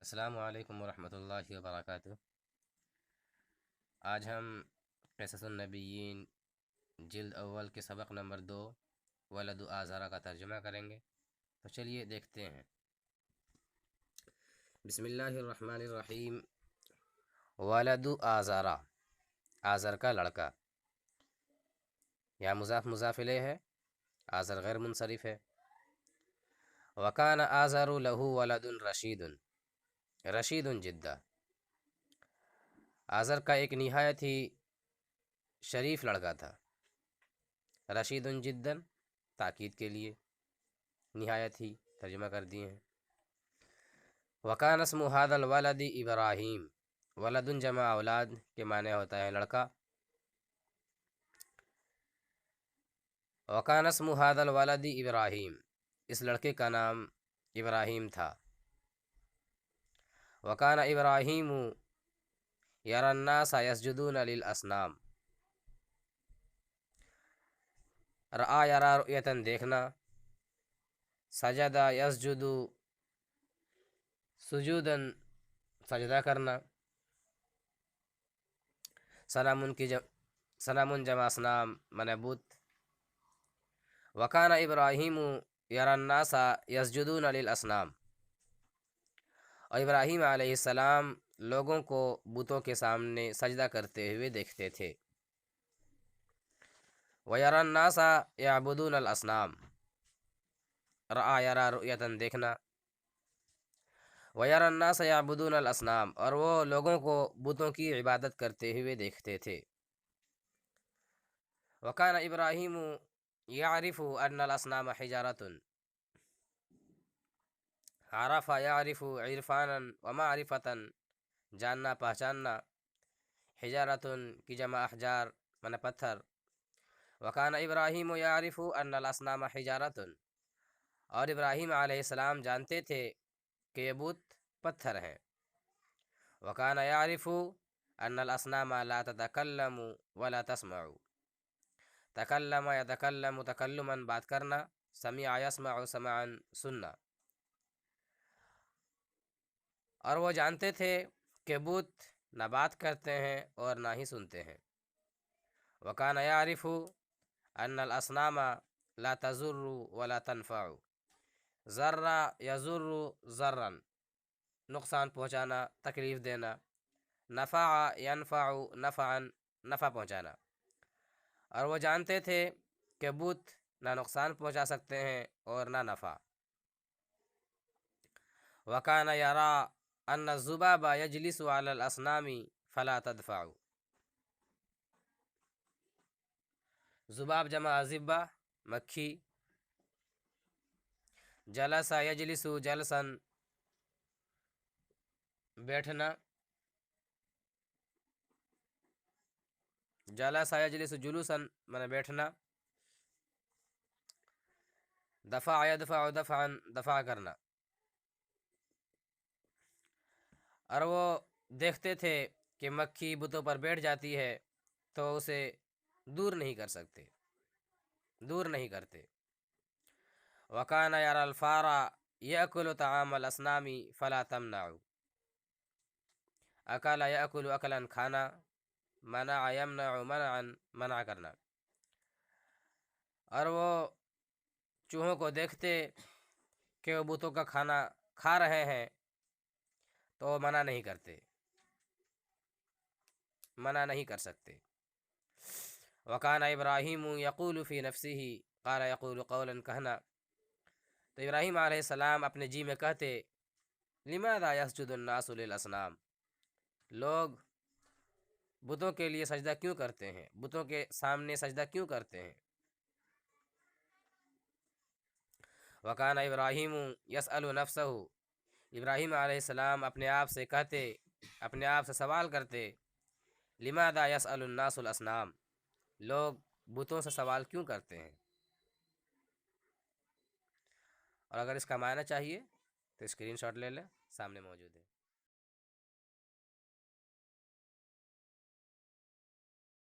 السلام علیکم ورحمۃ اللہ وبرکاتہ۔ آج ہم قصص النبیین جلد اول کے سبق نمبر 2 ولد آزارہ کا ترجمہ کریں گے، تو چلیے دیکھتے ہیں۔ بسم اللہ الرحمن الرحیم۔ ولد آزارہ، آزر کا لڑکا، یا مضاف مضاف الیہ ہے، آزر غیر منصرف ہے۔ وکان آزر لہ ولد رشید، رشید جدہ، آزر کا ایک نہایت ہی شریف لڑکا تھا۔ رشید جدًا تاکید کے لیے نہایت ہی ترجمہ کر دیے ہیں۔ وکان اسم ھذا الولد ابراہیم، ولد جمع اولاد کے معنی ہوتا ہے لڑکا۔ وکان اسم ھذا الولد ابراہیم، اس لڑکے کا نام ابراہیم تھا۔ وکان ابراہیم یری الناس یسجدون للاصنام، رآ یرا رؤیتاً دیکھنا، سجدہ یسجد سجوداً سجدہ کرنا، صنم جمع اصنام من بت۔ وکان ابراہیم یری الناس یسجدون للاصنام، اور ابراہیم علیہ السلام لوگوں کو بتوں کے سامنے سجدہ کرتے ہوئے دیکھتے تھے۔ ویری الناس یعبدون الاصنام، رآ یرا رؤیتاً دیکھنا، ویری الناس یعبدون الاصنام، اور وہ لوگوں کو بتوں کی عبادت کرتے ہوئے دیکھتے تھے۔ وکان ابراہیم یعرف ان الاصنام حجارۃ، عرف یعرف عرفانا ومعرفۃ، جاننا پہچاننا، حجارۃ کی جمع احجار من پتھر۔ وکان ابراہیم یعرف ان الاصنام حجارۃ، اور ابراہیم علیہ السلام جانتے تھے کہ یہ بت پتھر ہیں۔ وکان یعرف ان الاصنام لا تتکلم ولا تسمع، تکلم یتکلم تکلما بات کرنا، سمع یسمع سمعا سننا، اور وہ جانتے تھے کہ بت نہ بات کرتے ہیں اور نہ ہی سنتے ہیں۔ وکان یعرف ان الاصنام لا تضر ولا تنفع، ضر یضر ضرا، نقصان پہنچانا، تکلیف دینا، نفع ینفع نفعا، نفع پہنچانا، اور وہ جانتے تھے کہ بت نہ نقصان پہنچا سکتے ہیں اور نہ نفع۔ وکان یری ان الذباب یجلس علی الاصنام فلا تدفع، ذباب جمع ذبہ مکھی، جلس یجلس جلسا بیٹھنا، جلس یجلس جلوسا من بیٹھنا، دفع یدفع دفعا دفع کرنا، اور وہ دیکھتے تھے کہ مکھی بتوں پر بیٹھ جاتی ہے تو اسے دور نہیں کر سکتے، دور نہیں کرتے۔ وکان یری الفار یأکل طعام الاصنام فلا تمنع، اکل یأکل اکلا کھانا، منع یمنع منعا منع کرنا، اور وہ چوہوں کو دیکھتے کہ وہ بتوں کا کھانا کھا رہے ہیں تو وہ منع نہیں کرتے، منع نہیں کر سکتے۔ وکان ابراہیم یقول فی نفسہ قال یقول قولا کہنا، تو ابراہیم علیہ السلام اپنے جی میں کہتے، لماذا یسجد الناس للاصنام، لوگ بتوں کے لیے سجدہ کیوں کرتے ہیں، بتوں کے سامنے سجدہ کیوں کرتے ہیں۔ وکان ابراہیم یسأل نفسہ، ابراہیم علیہ السلام اپنے آپ سے کہتے، اپنے آپ سے سوال کرتے، لماذا یسأل الناس الاصنام، لوگ بتوں سے سوال کیوں کرتے ہیں۔ اور اگر اس کا معنی چاہیے تو اسکرین شاٹ لے لیں، سامنے موجود ہے۔